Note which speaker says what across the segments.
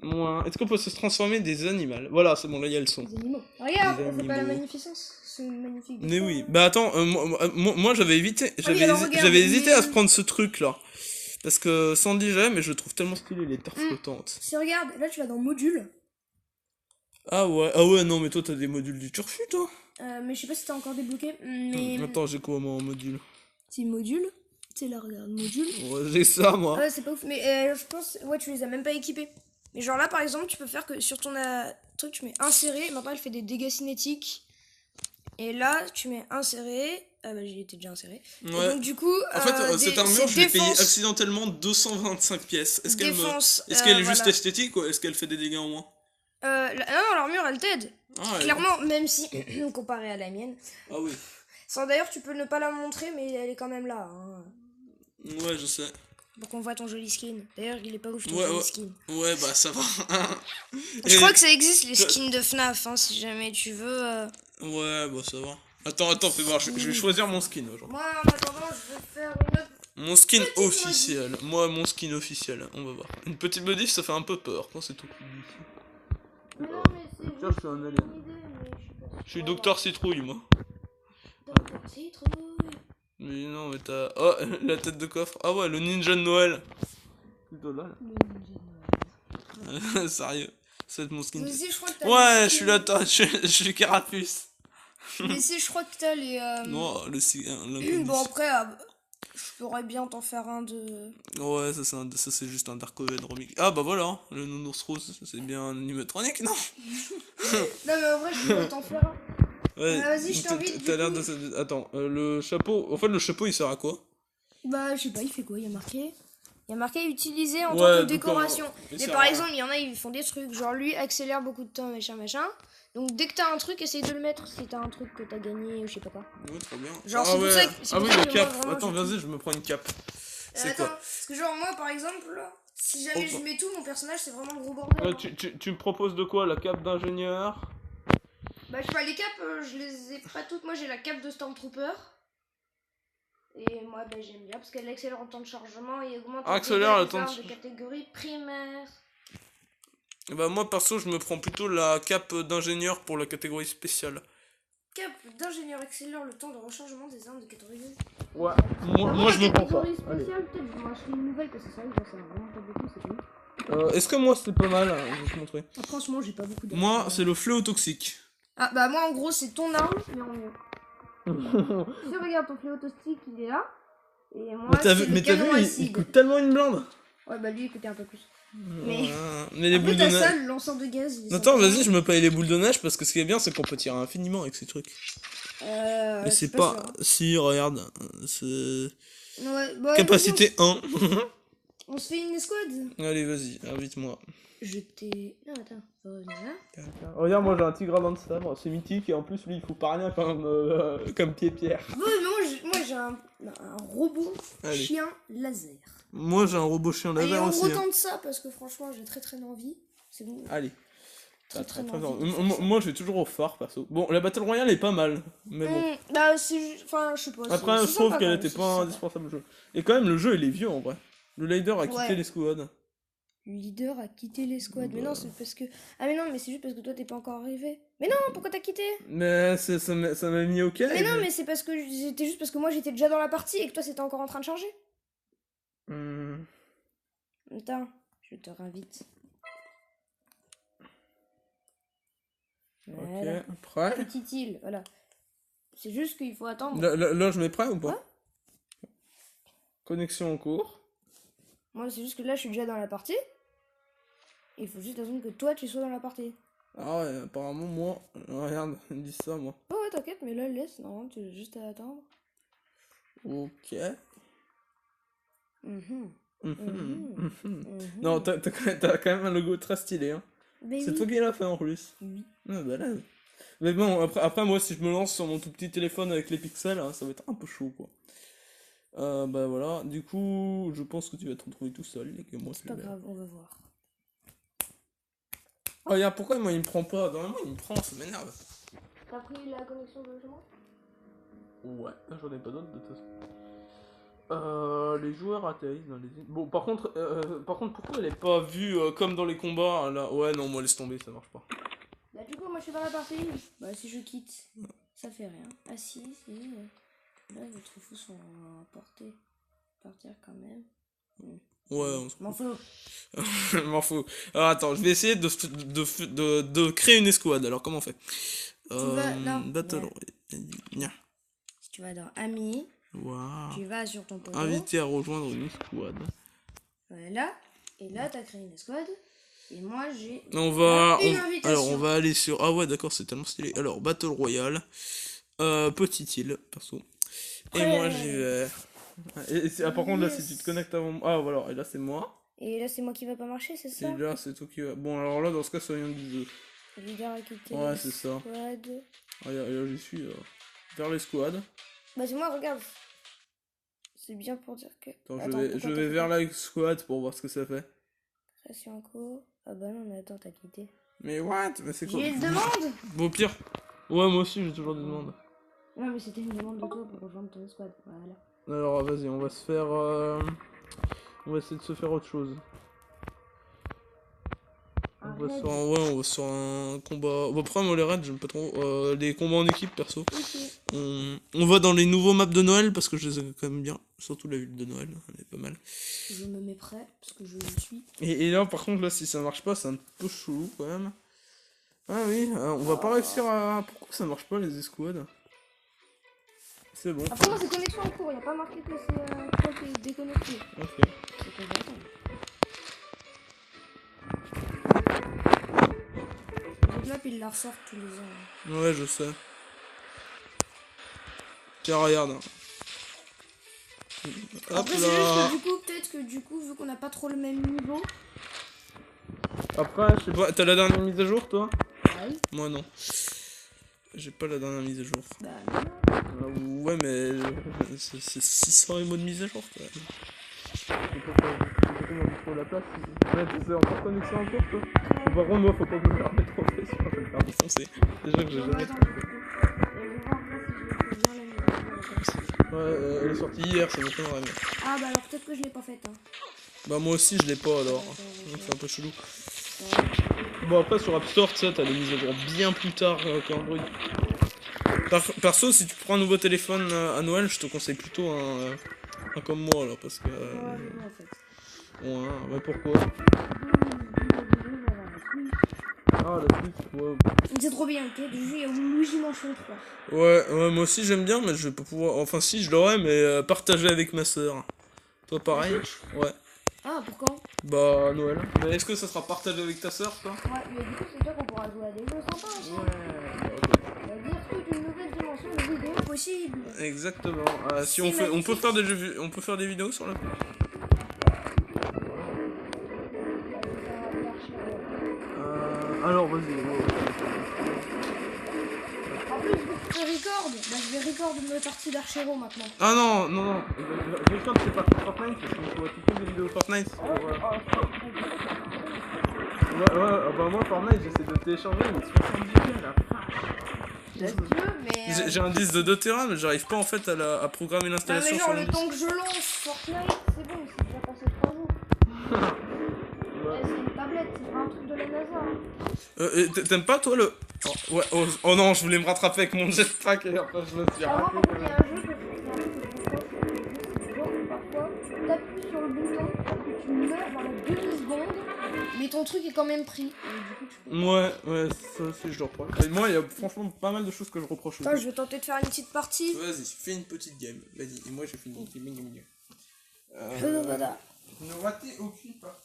Speaker 1: Moi, est-ce qu'on peut se transformer des animaux? Voilà, c'est bon, là il y a le son.
Speaker 2: Les animaux. Regarde,
Speaker 1: Des
Speaker 2: on fait pas la
Speaker 1: animaux.
Speaker 2: magnificence. C'est magnifique.
Speaker 1: Mais oui. Bah attends, moi, j'avais évité,
Speaker 2: Ah oui, alors regarde,
Speaker 1: j'avais hésité à se
Speaker 2: les...
Speaker 1: prendre ce truc là. Parce que Sandy j'aime, mais je le trouve tellement stylé, les terres
Speaker 2: Hmm.
Speaker 1: flottantes.
Speaker 2: Si regarde, là tu vas dans module.
Speaker 1: Ah ouais, non, mais toi t'as des modules du turfu toi.
Speaker 2: Mais je sais pas si t'as encore débloqué. Mais
Speaker 1: Attends, j'ai quoi moi en module?
Speaker 2: c'est module. C'est là, regarde, module.
Speaker 1: Ouais, j'ai ça moi.
Speaker 2: Ouais, c'est pas ouf. Mais je pense, ouais, tu les as même pas équipés. Mais genre là, par exemple, tu peux faire que sur ton truc, tu mets insérer. Maintenant, elle fait des dégâts cinétiques. Et là, tu mets insérer. Ah bah, j'y étais déjà inséré.
Speaker 1: Ouais.
Speaker 2: Et donc, du coup,
Speaker 1: En fait, cette armure, je l'ai payée
Speaker 2: défense.
Speaker 1: accidentellement 225 pièces. Est-ce qu'elle
Speaker 2: Défense.
Speaker 1: est-ce qu'elle est juste
Speaker 2: Voilà.
Speaker 1: esthétique ou est-ce qu'elle fait des dégâts en moins?
Speaker 2: Non, l'armure, elle t'aide.
Speaker 1: Ah ouais.
Speaker 2: Clairement, même si, comparé à la mienne.
Speaker 1: Ah oui.
Speaker 2: Sans d'ailleurs, tu peux ne pas la montrer, mais elle est quand même là. Hein.
Speaker 1: Ouais, je sais.
Speaker 2: Pour qu'on voit ton joli skin. D'ailleurs, il est pas ouf ton
Speaker 1: Ouais,
Speaker 2: joli
Speaker 1: ouais.
Speaker 2: skin.
Speaker 1: Ouais, bah ça va.
Speaker 2: Je crois que ça existe les skins de FNAF, hein, si jamais tu veux.
Speaker 1: Ouais, bah ça va. Attends, fais voir, je vais choisir mon skin aujourd'hui.
Speaker 2: Moi, en attendant, je vais faire une autre.
Speaker 1: Mon skin
Speaker 2: Petite
Speaker 1: officiel. Moi, mon skin officiel. On va voir. Une petite modif, ça fait un peu peur quand c'est tout petit.
Speaker 2: Mais non, mais c'est
Speaker 1: Tiens, je suis un alien.
Speaker 2: une idée, mais je suis pas sûr.
Speaker 1: Je suis Docteur Citrouille, moi.
Speaker 2: Docteur Citrouille.
Speaker 1: Mais non, mais t'as... Oh, la tête de coffre. Ah ouais, le ninja de Noël. Plutôt là.
Speaker 2: Le ninja de Noël.
Speaker 1: Sérieux. C'est mon skin.
Speaker 2: Mais si, je crois que t'as
Speaker 1: Ouais,
Speaker 2: les
Speaker 1: je suis
Speaker 2: skins.
Speaker 1: là, je suis Carapuce.
Speaker 2: Mais si, je crois que t'as les.
Speaker 1: Non,
Speaker 2: Bon, après, je pourrais bien t'en faire un de.
Speaker 1: Ouais, ça c'est juste un Darkoven remix. Ah bah voilà, hein, le nounours rose, c'est bien un animatronique, non?
Speaker 2: Non, mais en vrai, je pourrais t'en faire un.
Speaker 1: Ouais,
Speaker 2: Vas-y, je t'invite.
Speaker 1: t'as l'air
Speaker 2: Du
Speaker 1: de...
Speaker 2: coup.
Speaker 1: Attends, le chapeau... En fait, le chapeau, il sert à quoi?
Speaker 2: Bah, je sais pas, il fait quoi? Il y a marqué. Il y a marqué utiliser en tant
Speaker 1: Ouais,
Speaker 2: que
Speaker 1: donc,
Speaker 2: décoration.
Speaker 1: il
Speaker 2: Mais
Speaker 1: sert
Speaker 2: par
Speaker 1: à-
Speaker 2: exemple, il y en a, ils font des trucs. Genre, lui accélère beaucoup de temps, machin, machin. Donc, dès que t'as un truc, essaye de le mettre si t'as un truc que t'as gagné ou je sais pas quoi.
Speaker 1: Ouais, trop bien.
Speaker 2: Genre,
Speaker 1: Ah
Speaker 2: c'est pour
Speaker 1: ouais,
Speaker 2: ça que.
Speaker 1: ah oui,
Speaker 2: pour ça
Speaker 1: le
Speaker 2: que
Speaker 1: cap.
Speaker 2: moi, vraiment,
Speaker 1: Attends,
Speaker 2: j'ai
Speaker 1: vas-y,
Speaker 2: tout.
Speaker 1: je me prends une cape. C'est
Speaker 2: Attends,
Speaker 1: quoi?
Speaker 2: parce que genre, moi, par exemple, si jamais
Speaker 1: Oh,
Speaker 2: je mets tout, mon personnage, c'est vraiment le gros bordel.
Speaker 1: Ouais, tu me proposes de quoi? La cape d'ingénieur?
Speaker 2: Bah, je sais pas, les capes, je les ai pas toutes. Moi, j'ai la cape de Stormtrooper. Et moi, bah, j'aime bien parce qu'elle accélère en temps de chargement et augmente les
Speaker 1: Accélère le
Speaker 2: dégâts des
Speaker 1: temps de...
Speaker 2: armes de catégorie primaire.
Speaker 1: Bah moi, perso, je me prends plutôt la cape d'ingénieur pour la catégorie spéciale.
Speaker 2: Cap d'ingénieur accélère le temps de rechargement des armes de catégorie.
Speaker 1: Ouais, moi je me prends ça.
Speaker 2: Catégorie
Speaker 1: Allez.
Speaker 2: spéciale, peut-être je vais m'acheter une nouvelle parce que c'est vrai que j'en sais vraiment pas beaucoup, c'est tout.
Speaker 1: Est-ce que moi c'est pas mal? Je vais te montrer.
Speaker 2: Ah, franchement, j'ai pas beaucoup d'armes.
Speaker 1: Moi, c'est le fléau toxique.
Speaker 2: Ah, bah, moi, en gros, c'est ton arme, mais en mieux. Si regarde ton fléau toxique, il est là. Et moi, c'est le
Speaker 1: Mais t'as vu,
Speaker 2: canon
Speaker 1: il
Speaker 2: acide.
Speaker 1: coûte tellement une blinde.
Speaker 2: Ouais, bah, lui, il coûtait un peu plus. Mais.
Speaker 1: Mais les
Speaker 2: Après,
Speaker 1: boules de
Speaker 2: t'as ça,
Speaker 1: neige.
Speaker 2: le lanceur de gaz. il est
Speaker 1: Attends,
Speaker 2: sympa.
Speaker 1: vas-y, je me paye les boules de neige parce que ce qui est bien, c'est qu'on peut tirer infiniment avec ces trucs. Mais
Speaker 2: je
Speaker 1: c'est
Speaker 2: suis
Speaker 1: pas.
Speaker 2: sûr, hein.
Speaker 1: Si, regarde. C'est.
Speaker 2: Ouais, bah,
Speaker 1: Capacité 1.
Speaker 2: on se fait une escouade.
Speaker 1: Allez, vas-y, invite-moi.
Speaker 2: Je t'ai. Non, attends, faut revenir là.
Speaker 1: Regarde, moi j'ai un tigre à dents de sabre, c'est mythique et en plus, lui, il faut pas rien comme pied-pierre.
Speaker 2: Ouais, mais moi j'ai un robot
Speaker 1: Allez.
Speaker 2: chien laser.
Speaker 1: Moi j'ai un robot chien
Speaker 2: Allez,
Speaker 1: laser
Speaker 2: on
Speaker 1: aussi. Hein.
Speaker 2: retente ça parce que franchement j'ai très envie. C'est bon.
Speaker 1: Allez.
Speaker 2: Très
Speaker 1: Très
Speaker 2: envie.
Speaker 1: moi je vais toujours au phare perso. Bon, la Battle Royale est pas mal, mais bon.
Speaker 2: Bah c'est juste. Enfin, je sais pas.
Speaker 1: Après,
Speaker 2: c'est
Speaker 1: je trouve
Speaker 2: sympa,
Speaker 1: qu'elle
Speaker 2: quand
Speaker 1: était
Speaker 2: même,
Speaker 1: pas
Speaker 2: c'est sympa.
Speaker 1: indispensable au jeu. Et quand même, le jeu il est vieux en vrai. Le leader a quitté
Speaker 2: Ouais.
Speaker 1: les squads.
Speaker 2: Le leader a quitté l'escouade. Mais
Speaker 1: Bah.
Speaker 2: non, c'est parce que. Ah, mais non, mais c'est juste parce que toi t'es pas encore arrivé. Mais non, pourquoi t'as quitté?
Speaker 1: Mais ça m'a mis ok.
Speaker 2: Mais non, mais c'est parce que c'était juste parce que moi j'étais déjà dans la partie et que toi c'était encore en train de charger.
Speaker 1: Hmm.
Speaker 2: Attends, je te réinvite. Voilà.
Speaker 1: Ok, prêt.
Speaker 2: Petite île, voilà. C'est juste qu'il faut attendre.
Speaker 1: Là, je mets prêt ou pas?
Speaker 2: Ouais.
Speaker 1: Connexion en cours.
Speaker 2: Moi, c'est juste que là, je suis déjà dans la partie. Il faut juste attendre que toi, tu sois dans la partie.
Speaker 1: Ah ouais, apparemment, moi. Regarde, ils disent ça, moi.
Speaker 2: Oh, ouais, t'inquiète, mais là, laisse. Non, tu as juste à attendre.
Speaker 1: Ok.
Speaker 2: Mhm.
Speaker 1: Non, t'as quand même un logo très stylé, hein.
Speaker 2: Mais
Speaker 1: C'est
Speaker 2: oui.
Speaker 1: toi qui l'as fait en plus.
Speaker 2: Oui.
Speaker 1: Ah, balade. Mais bon, après, moi, si je me lance sur mon tout petit téléphone avec les pixels, hein, ça va être un peu chaud, quoi. Bah voilà, du coup, je pense que tu vas te retrouver tout seul, et que moi,
Speaker 2: C'est pas grave, on va voir.
Speaker 1: Oh, regarde, pourquoi moi, il me prend pas? Normalement, il me prend, ça m'énerve.
Speaker 2: T'as pris la connexion de logement?
Speaker 1: Ouais, j'en ai pas d'autres de toute façon. Les joueurs atterrissent dans les îles. Bon, par contre, pourquoi elle est pas vue comme dans les combats là? Ouais, non, moi laisse tomber, ça marche pas.
Speaker 2: Bah, du coup, moi je suis dans la partie. Bah, si je quitte, ça fait rien. Ah, si. Là, les fous sont à portée. Partir quand même.
Speaker 1: Ouais, on se
Speaker 2: M'en fous.
Speaker 1: m'en fous. Alors attends, je vais essayer de créer une escouade. Alors comment on fait?
Speaker 2: vas- non.
Speaker 1: Battle
Speaker 2: Ouais.
Speaker 1: Royale.
Speaker 2: Si tu vas dans Amis,
Speaker 1: Waouh.
Speaker 2: tu vas sur ton poteau.
Speaker 1: Invité à rejoindre une escouade.
Speaker 2: Voilà. Et là, t'as créé une escouade. Et moi, j'ai.
Speaker 1: On va.
Speaker 2: Une invitation.
Speaker 1: Alors on va aller sur. Ah ouais, d'accord, c'est tellement stylé. Alors, Battle Royale. Petite île, perso. Et
Speaker 2: Ouais.
Speaker 1: moi j'y vais. Par contre, là, si
Speaker 2: Yes.
Speaker 1: tu te connectes avant. Ah voilà, et là c'est moi.
Speaker 2: Et là, c'est moi qui va pas marcher, c'est ça?
Speaker 1: Et là c'est toi qui va. Bon, alors là, dans ce cas, soyons du deux.
Speaker 2: Leader a quitté
Speaker 1: Ouais,
Speaker 2: la
Speaker 1: c'est ça.
Speaker 2: squad.
Speaker 1: Ah, et là, j'y suis. Vers les squads.
Speaker 2: Bah, c'est moi, regarde. C'est bien pour dire que.
Speaker 1: Attends,
Speaker 2: Attends,
Speaker 1: je
Speaker 2: pourquoi
Speaker 1: vais
Speaker 2: t'as
Speaker 1: vers
Speaker 2: fait
Speaker 1: la squad pour voir ce que ça fait.
Speaker 2: Création en cours. Ah bah non, mais attends, t'as quitté.
Speaker 1: Mais what? Mais c'est quoi?
Speaker 2: J'ai une demande.
Speaker 1: Bon, pire. Ouais, moi aussi, j'ai toujours des demandes.
Speaker 2: Non, mais c'était une demande de toi pour rejoindre ton squad. Voilà.
Speaker 1: Alors, vas-y, on va se faire. On va essayer de se faire autre chose. On va sur un, ouais, on va sur un combat. Bon, après, moi, les raids, j'aime pas trop. Les combats en équipe, perso.
Speaker 2: Ok.
Speaker 1: On va dans les nouveaux maps de Noël parce que je les aime quand même bien. Surtout la ville de Noël, elle est pas mal.
Speaker 2: Je me mets prêt parce que je le suis.
Speaker 1: Et là, par contre, là, si ça marche pas, c'est un peu chelou quand même. Ah oui, on va pas réussir à. Pourquoi ça marche pas les escouades? C'est bon.
Speaker 2: Après, moi, c'est connexion en cours. Il a pas marqué que c'est toi qui est déconnecté.
Speaker 1: Ok.
Speaker 2: C'est pas grave. Donc là, puis il la ressort tous les ans.
Speaker 1: Ouais, je sais. Tiens, regarde. Hop
Speaker 2: Après, c'est
Speaker 1: là.
Speaker 2: juste que du coup, peut-être que du coup, vu qu'on n'a pas trop le même niveau.
Speaker 1: Après, je sais pas, t'as la dernière mise à jour, toi?
Speaker 2: Ouais.
Speaker 1: Moi, non. J'ai pas la dernière mise à jour.
Speaker 2: Bah, non.
Speaker 1: Ouais, mais c'est 600 émos de mise à jour, quand même. Je sais pas comment je trouve la place. Ouais, c'est encore connexion en cours, toi? Par contre, moi, faut pas que je me la remette trop fait, sinon je vais me faire défoncer. Déjà que j'ai
Speaker 2: Non,
Speaker 1: jamais.
Speaker 2: attends, je vais voir après si je fais bien la mise à jour.
Speaker 1: Ouais, elle est sortie hier, ça m'étonnerait. Mais...
Speaker 2: Ah, bah alors peut-être que je l'ai pas faite. Hein.
Speaker 1: Bah, moi aussi, je l'ai pas alors. Donc, c'est un peu chelou. Bon, après, sur App Store, tu sais, t'as les mises à jour bien plus tard qu'Android. Perso, si tu prends un nouveau téléphone à Noël, je te conseille plutôt un comme moi, là, parce que.
Speaker 2: Ouais, en fait.
Speaker 1: Ouais, mais pourquoi? Ah, la Switch, ouais.
Speaker 2: C'est trop bien, ok? Du jeu, il y a Luigi Mansion 3.
Speaker 1: Ouais, moi aussi j'aime bien, mais je vais pas pouvoir. Enfin, si, je l'aurais, mais partager avec ma soeur. Toi, pareil? Ouais.
Speaker 2: Ah, pourquoi?
Speaker 1: Bah, Noël. Mais est-ce que ça sera partagé avec ta soeur, toi?
Speaker 2: Ouais, mais du coup, c'est sûr qu'on pourra jouer à des jeux sympas aussi.
Speaker 1: Ouais,
Speaker 2: C'est-à-dire toute une nouvelle dimension de vidéo possible.
Speaker 1: exactement. Si
Speaker 2: C'est
Speaker 1: on fait,
Speaker 2: magnifique.
Speaker 1: on peut faire des vidéos sur la. Alors, vas-y.
Speaker 2: En plus, vu que tu fais record, bah, je vais record mes parties d'Archero maintenant.
Speaker 1: Ah non, non, non. Record, c'est pas Fortnite, parce qu'on voit tout le temps des vidéos Fortnite. Ouais, bah moi, Fortnite, j'essaie de télécharger, mais 70 Go la
Speaker 2: Mais.
Speaker 1: J'ai un disque de 2 Tera, mais j'arrive pas en fait à programmer
Speaker 2: Non,
Speaker 1: l'installation
Speaker 2: mais
Speaker 1: sur
Speaker 2: genre,
Speaker 1: mon
Speaker 2: le
Speaker 1: disque.
Speaker 2: temps que je lance Fortnite, c'est bon, c'est déjà passé 3 jours.
Speaker 1: Ouais.
Speaker 2: C'est une tablette, c'est pas un truc de la NASA.
Speaker 1: Et t'aimes pas toi le. Oh, ouais, oh non, je voulais me rattraper avec mon jetpack et après je me suis
Speaker 2: Moi,
Speaker 1: raté.
Speaker 2: par contre, il y a un jeu que je genre, parfois, tu t'appuies sur le bouton, tu meurs dans la demi-seconde, mais ton truc est quand même pris. Et du coup, tu peux...
Speaker 1: Ouais, ça aussi je le reproche. Et moi, il y a franchement pas mal de choses que je reproche au
Speaker 2: Attends,
Speaker 1: jeu.
Speaker 2: je vais tenter de faire une petite partie.
Speaker 1: Vas-y, fais une petite game. Vas-y, et moi j'ai fait une petite game.
Speaker 2: Voilà.
Speaker 1: Ne ratez aucune partie.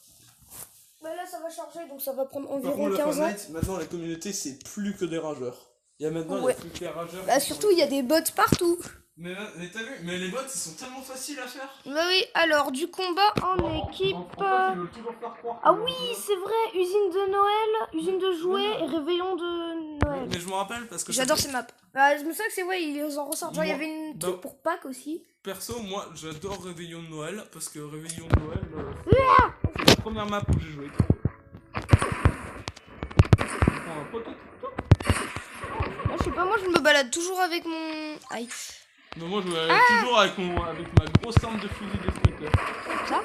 Speaker 2: Bah là, ça va charger, donc ça va prendre
Speaker 1: Par
Speaker 2: environ
Speaker 1: contre, le
Speaker 2: 15 ans.
Speaker 1: Fortnite, maintenant la communauté c'est plus que des rageurs. Il y a maintenant
Speaker 2: Ouais.
Speaker 1: il y a plus que les rageurs.
Speaker 2: Bah surtout, il y a des bots partout.
Speaker 1: Mais t'as vu, mais les bots ils sont tellement faciles à faire.
Speaker 2: Bah oui, alors du combat en équipe.
Speaker 1: En fait, ils veulent toujours faire croire.
Speaker 2: Ah oui, c'est vrai, usine de Noël, usine de jouets et réveillon de Noël.
Speaker 1: Mais je me rappelle parce que
Speaker 2: J'adore ces maps. Bah, je me souviens que c'est ouais, ils en ressortent. Genre, il y
Speaker 1: Moi,
Speaker 2: avait une
Speaker 1: bah-
Speaker 2: truc pour Pâques aussi.
Speaker 1: Perso, moi j'adore Réveillon de Noël parce que Réveillon de Noël, c'est la première map où j'ai joué. On prend un poteau.
Speaker 2: Moi, je sais pas, moi je me balade toujours avec mon. Aïe.
Speaker 1: Mais moi je vais toujours avec ma grosse arme de fusil destructeur.
Speaker 2: Ça?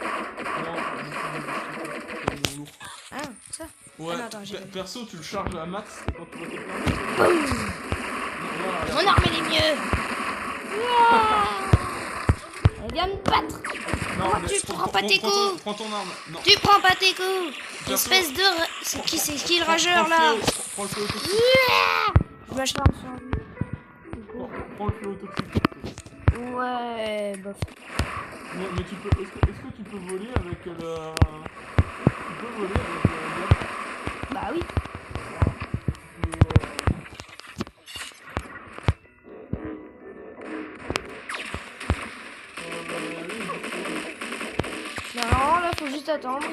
Speaker 1: Non, c'est lourd.
Speaker 2: Ah, ça.
Speaker 1: Ouais,
Speaker 2: Ah non, attends, j'ai pas vu.
Speaker 1: perso tu le charges à max quand tu vois quelqu'un.
Speaker 2: Mon arme elle est mieux. Elle vient me battre.
Speaker 1: Non,
Speaker 2: Oh,
Speaker 1: mais
Speaker 2: tu prends pas tes coups.
Speaker 1: Prends ton arme. Non.
Speaker 2: Tu prends pas tes coups.
Speaker 1: Perso.
Speaker 2: Espèce de... C'est qui le rageur là?
Speaker 1: Prends le fléau toxique.
Speaker 2: Je lâche l'arme sur lui.
Speaker 1: Prends le fléau toxique.
Speaker 2: Ouais, bof.
Speaker 1: Mais tu peux. Est-ce que tu peux voler avec le. Tu peux voler avec le.
Speaker 2: Bah oui. Non, là faut juste attendre.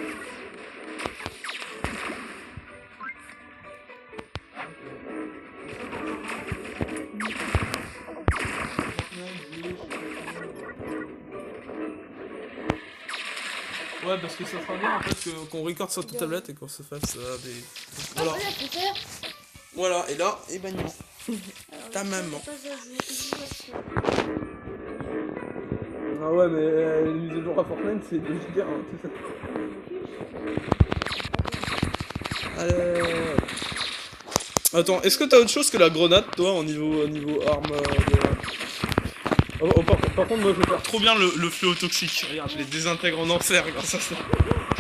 Speaker 1: Ouais, parce que ça sera bien en fait qu'on record sur ta tablette et qu'on se fasse des. Voilà. Voilà, et là, et ben non. Ta maman. Ah ouais, mais les mises à jour à Fortnite, c'est 2 gigas, hein, tout ça. Allez. Attends, est-ce que t'as autre chose que la grenade, toi, en niveau arme par contre, moi je vais faire trop bien le fléau toxique. Regarde, je les désintègre en enfer grâce à ça.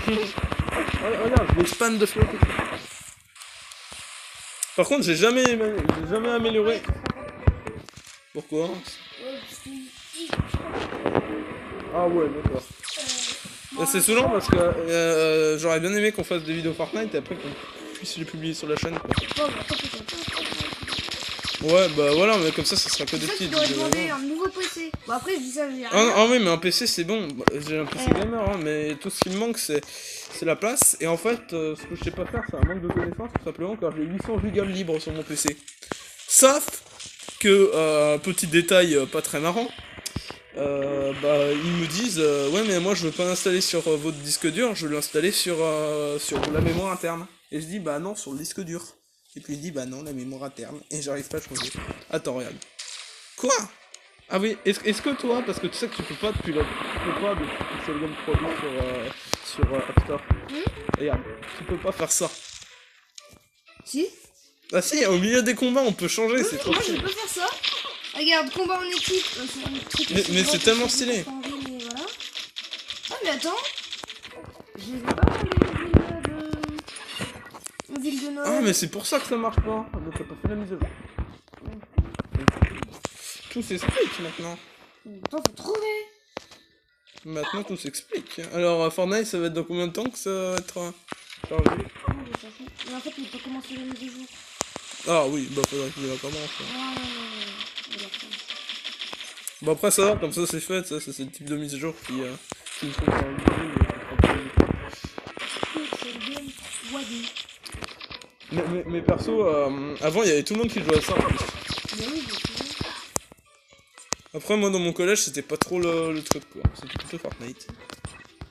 Speaker 1: Regarde, je les spanne de fléau toxique. Par contre, j'ai jamais amélioré. Pourquoi? Ah ouais, d'accord. C'est saoulant parce que j'aurais bien aimé qu'on fasse des vidéos Fortnite et après qu'on puisse les publier sur la chaîne, quoi. Ouais, bah voilà, mais comme ça sera que des petites
Speaker 2: vidéos. Tu dois demander un nouveau PC. Bon, après, je dis ça, j'ai rien.
Speaker 1: Ah oui, mais un PC c'est bon. J'ai un PC gamer, hein, mais tout ce qui me manque c'est la place. Et en fait, ce que je sais pas faire, c'est un manque de connaissances, tout simplement, car j'ai 800 Go libres sur mon PC. Sauf que, petit détail pas très marrant, ils me disent ouais, mais moi je veux pas l'installer sur votre disque dur, je veux l'installer sur la mémoire interne. Et je dis bah non, sur le disque dur. Et puis il dit bah non, la mémoire interne. Et j'arrive pas à changer. Attends, regarde. Quoi? Ah oui, est-ce que toi, parce que tu sais que tu peux pas depuis Pixel Game produit sur App Store. Regarde, tu peux pas faire ça.
Speaker 2: Si?
Speaker 1: Ah si, au milieu des combats on peut changer, c'est trop
Speaker 2: moi je
Speaker 1: stylé.
Speaker 2: peux faire ça. Regarde, combat en équipe.
Speaker 1: Mais c'est tellement stylé.
Speaker 2: Mais voilà. Ah mais attends. Je les ai pas les villes de Noël.
Speaker 1: Ah mais c'est pour ça que ça marche pas. Ah, mais t'as pas fait la mise à jour. Tout s'explique maintenant.
Speaker 2: Attends, faut trouver.
Speaker 1: Maintenant tout s'explique. Alors Fortnite, ça va être dans combien de temps que ça va être chargé?
Speaker 2: Mais en fait, il peut commencer la mise à jour.
Speaker 1: Ah oui, bah faudrait qu'il la commence.
Speaker 2: Ah,
Speaker 1: Bon après ça, comme ça c'est fait, ça c'est le type de mise à jour qui me faut faire une vidéo. Mais perso, avant il y avait tout le monde qui jouait à ça en plus. Après moi dans mon collège c'était pas trop le truc quoi, c'était plutôt Fortnite.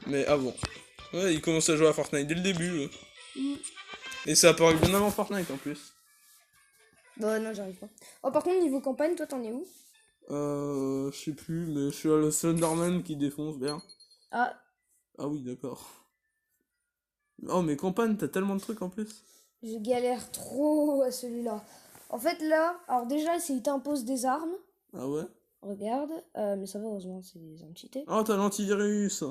Speaker 1: Mais avant. Ouais, ils commençaient à jouer à Fortnite dès le début. Et ça apparaît bien avant Fortnite en plus.
Speaker 2: Bah non, j'arrive pas. Oh, par contre, niveau campagne, toi t'en es où?
Speaker 1: Je sais plus, mais je suis à le Slenderman qui défonce bien.
Speaker 2: Ah.
Speaker 1: Ah oui, d'accord. Oh, mais campagne, t'as tellement de trucs en plus.
Speaker 2: Je galère trop à celui-là. En fait, là, alors déjà, il t'impose des armes.
Speaker 1: Ah ouais?
Speaker 2: Regarde. Mais ça va, heureusement, c'est des armes cheatées.
Speaker 1: Oh, t'as l'antivirus.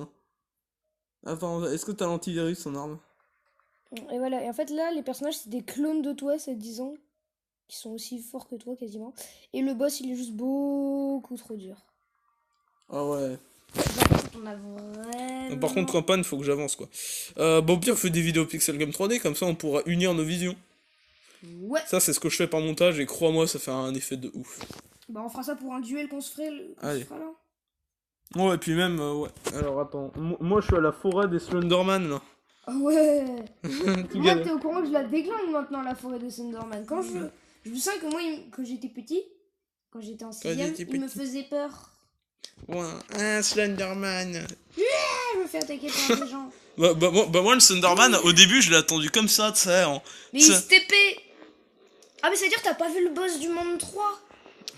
Speaker 1: Attends, est-ce que t'as l'antivirus en arme?
Speaker 2: Et voilà, et en fait, là, les personnages, c'est des clones de toi, c'est disons. Qui sont aussi forts que toi, quasiment. Et le boss, il est juste beaucoup trop dur.
Speaker 1: Ah ouais.
Speaker 2: On a vraiment...
Speaker 1: Par contre, campagne, faut que j'avance quoi. Bon, pire, on fait des vidéos Pixel Game 3D, comme ça on pourra unir nos visions.
Speaker 2: Ouais.
Speaker 1: Ça, c'est ce que je fais par montage, et crois-moi, ça fait un effet de ouf.
Speaker 2: Bah, on fera ça pour un duel qu'on se ferait.
Speaker 1: Allez.
Speaker 2: Là.
Speaker 1: Ouais, et puis même, ouais. Alors attends, moi je suis à la forêt des Slenderman là.
Speaker 2: Ah ouais. Moi,
Speaker 1: galères.
Speaker 2: t'es au courant que je la déglingue maintenant, la forêt des Slenderman. Quand je me sens que moi, quand j'étais petit, quand j'étais en 6ème, il me faisait peur.
Speaker 1: Ouais, un Slenderman.
Speaker 2: Je me fais attaquer par des gens.
Speaker 1: Moi, le Slenderman, au début, je l'ai attendu comme ça, tu sais.
Speaker 2: Mais il se TP. Ah, mais ça veut dire que t'as pas vu le boss du monde 3?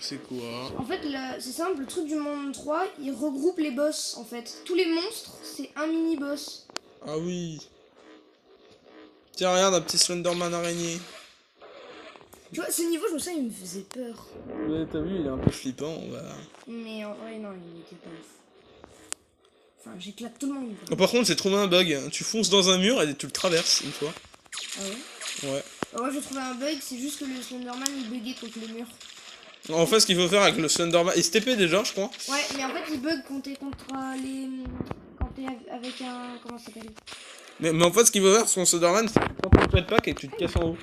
Speaker 1: C'est quoi?
Speaker 2: En fait, c'est simple, le truc du monde 3, il regroupe les boss, en fait. Tous les monstres, c'est un mini-boss.
Speaker 1: Ah oui. Tiens, regarde, un petit Slenderman araignée.
Speaker 2: Tu vois, ce niveau, je me souviens, il me faisait peur.
Speaker 1: Ouais, t'as vu, il est un peu flippant. Bah.
Speaker 2: Mais en vrai, non, il était pas ouf. Enfin, j'éclate tout le monde.
Speaker 1: Oh, par contre, j'ai trouvé un bug. Tu fonces dans un mur et tu le traverses une fois.
Speaker 2: Ah ouais?
Speaker 1: Ouais.
Speaker 2: Moi, j'ai trouvé un bug, c'est juste que le Slenderman, il buguait contre le mur.
Speaker 1: En fait, ce qu'il faut faire avec le Slenderman... Il se TP déjà, je crois.
Speaker 2: Ouais, mais en fait, il bug quand t'es contre les... Quand t'es avec un... Comment ça s'appelle?
Speaker 1: Mais en fait, ce qu'il faut faire sur son Slenderman, c'est que tu prends ton jetpack et que tu te casses en haut.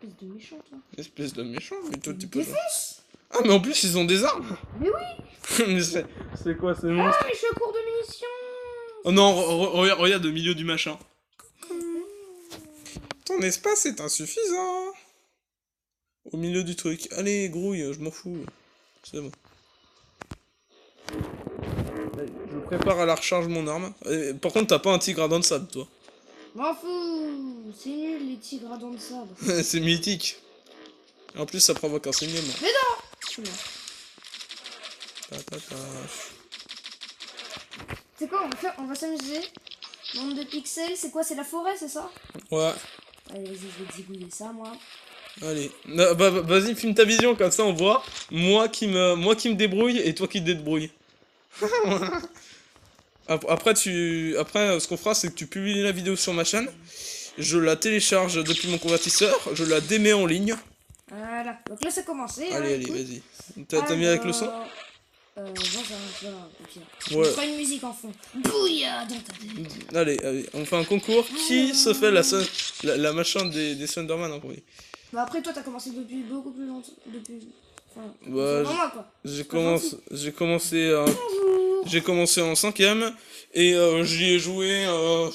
Speaker 2: Espèce de méchant, toi.
Speaker 1: Espèce de méchant, mais toi, tu peux...
Speaker 2: Défonce!
Speaker 1: Ah, mais en plus, ils ont des armes.
Speaker 2: Mais oui!
Speaker 1: Mais c'est quoi, c'est
Speaker 2: Ah,
Speaker 1: monstre?
Speaker 2: mais je suis à court de munitions!
Speaker 1: Oh non, regarde au milieu du machin. Ton espace est insuffisant. Au milieu du truc. Allez, grouille, je m'en fous. C'est bon. Allez, je prépare à la recharge mon arme. Par contre, t'as pas un tigre à dents de sable, toi.
Speaker 2: M'en fous! C'est nul, les tigres à dents de sable.
Speaker 1: C'est mythique. En plus, ça provoque un saignement.
Speaker 2: Mais non! Je suis mort. C'est quoi, on va s'amuser. Monde de pixels, c'est quoi? C'est la forêt, c'est ça?
Speaker 1: Ouais.
Speaker 2: Allez, vas-y, je vais zigouiller ça, moi.
Speaker 1: Allez. Vas-y, filme ta vision, comme ça on voit. Moi qui me débrouille et toi qui te débrouille. Après, ce qu'on fera, c'est que tu publies la vidéo sur ma chaîne. Je la télécharge depuis mon convertisseur. Je la démets en ligne.
Speaker 2: Voilà. Donc là, c'est commencé.
Speaker 1: Allez, allez, vas-y. T'as mis avec le son?
Speaker 2: Non, ça va, au pire.
Speaker 1: Ouais.
Speaker 2: Je ferai une musique en fond. Bouilla dans ta tête.
Speaker 1: Allez, on fait un concours. Qui se fait la machin des Slenderman en premier?
Speaker 2: Bah après, toi, t'as commencé depuis beaucoup plus longtemps. Enfin,
Speaker 1: Bah,
Speaker 2: c'est moi, quoi.
Speaker 1: J'ai commencé en 5ème et j'y ai joué.
Speaker 2: Non,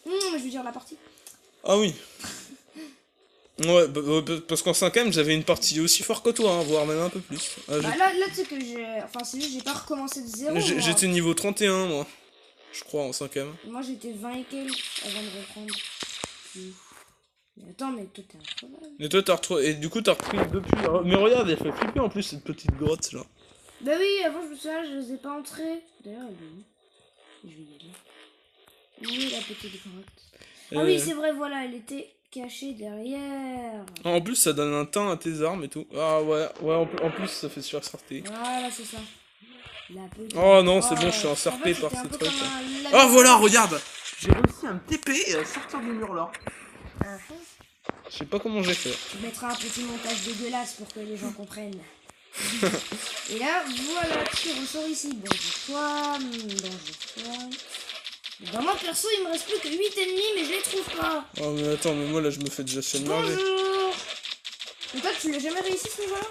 Speaker 2: mais je veux dire la partie.
Speaker 1: Ah oui. Ouais, parce qu'en 5ème j'avais une partie aussi fort que toi, hein, voire même un peu plus.
Speaker 2: Bah là tu sais que j'ai. Enfin, c'est juste, j'ai pas recommencé de zéro.
Speaker 1: J'étais niveau 31, moi. Je crois, en 5ème.
Speaker 2: Moi, j'étais 20 et quelques avant de reprendre. Mais attends, mais toi, t'es incroyable.
Speaker 1: Et toi, t'as retrouvé. Et du coup, t'as repris depuis. Mais regarde, elle fait flipper en plus cette petite grotte là.
Speaker 2: Bah oui, avant, je me souviens, je les ai pas entrés. D'ailleurs, elle est où? Je vais y aller. Oui, la petite grotte. Ah oui, c'est vrai, voilà, elle était cachée derrière.
Speaker 1: En plus, ça donne un teint à tes armes et tout. Ah ouais, en plus, ça fait super sortir.
Speaker 2: Voilà, c'est ça.
Speaker 1: Oh non, c'est bon, je suis encerclé par ces trucs. Oh voilà, regarde! J'ai réussi à me TP et à sortir du mur là. Je sais pas comment j'ai fait.
Speaker 2: Tu mettras un petit montage dégueulasse pour que les gens comprennent. Et là, voilà, tu ressors ici. Bonjour toi, Dans moi perso, il me reste plus que 8 ennemis, mais je les trouve pas.
Speaker 1: Oh mais attends, mais moi là je me fais déjà submerger.
Speaker 2: Bonjour. Mais toi, tu l'as jamais réussi ce niveau-là?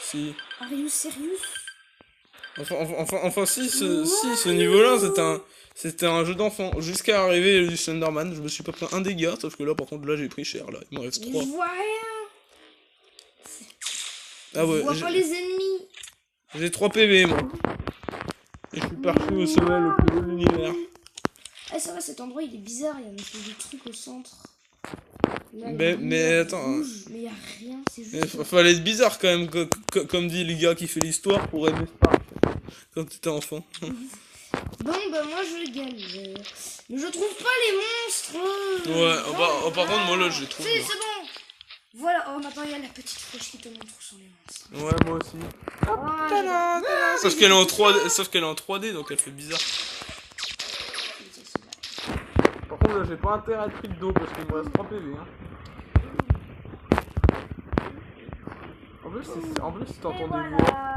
Speaker 1: Si.
Speaker 2: Are you serious?
Speaker 1: Enfin si, ce niveau-là, c'était un jeu d'enfant. Jusqu'à arriver du Slenderman, je me suis pas pris un dégât, sauf que là par contre là j'ai pris cher, là il m'en reste 3.
Speaker 2: Je vois rien.
Speaker 1: Ah ouais,
Speaker 2: je vois pas les ennemis.
Speaker 1: J'ai 3 PV moi. Et je suis parti au sommet le plus haut de l'univers.
Speaker 2: Ah c'est vrai, cet endroit il est bizarre, il y a une espèce de truc au centre. Là,
Speaker 1: mais attends.
Speaker 2: Rouge, mais il y a rien, c'est juste.
Speaker 1: Fallait être bizarre quand même, comme dit le gars qui fait l'histoire pour aimer Spark quand t'étais enfant.
Speaker 2: Bon bah moi je galère. Mais je trouve pas les monstres.
Speaker 1: Ouais, par contre moi là je les trouve.
Speaker 2: Si, c'est bon. Voilà, oh maintenant il y a la petite flèche qui te montre où sont les monstres.
Speaker 1: Ouais, moi aussi. Sauf qu'elle est en 3D, donc elle fait bizarre. Par contre là j'ai pas intérêt à être pris de dos parce qu'il me reste 3 PV. Hein. En plus si t'entends des voix.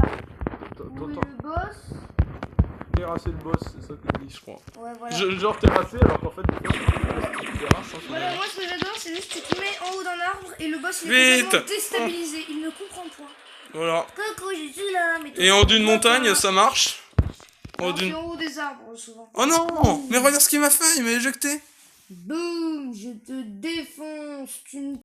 Speaker 2: Où est le boss?
Speaker 1: Terrasser le boss, c'est ça que je dis, je crois.
Speaker 2: Ouais, voilà.
Speaker 1: Genre terrasser alors qu'en fait tu terrasses.
Speaker 2: Voilà, moi ce que j'adore c'est juste que tu te mets en haut d'un arbre et le boss il est complètement déstabilisé, il ne comprend pas.
Speaker 1: Voilà.
Speaker 2: Coucou, je suis là. Mais
Speaker 1: et en d'une montagne ça marche.
Speaker 2: En haut des arbres souvent.
Speaker 1: Oh non. Mais regarde ce qu'il m'a fait, il m'a éjecté.
Speaker 2: Boum, je te défonce, tu ne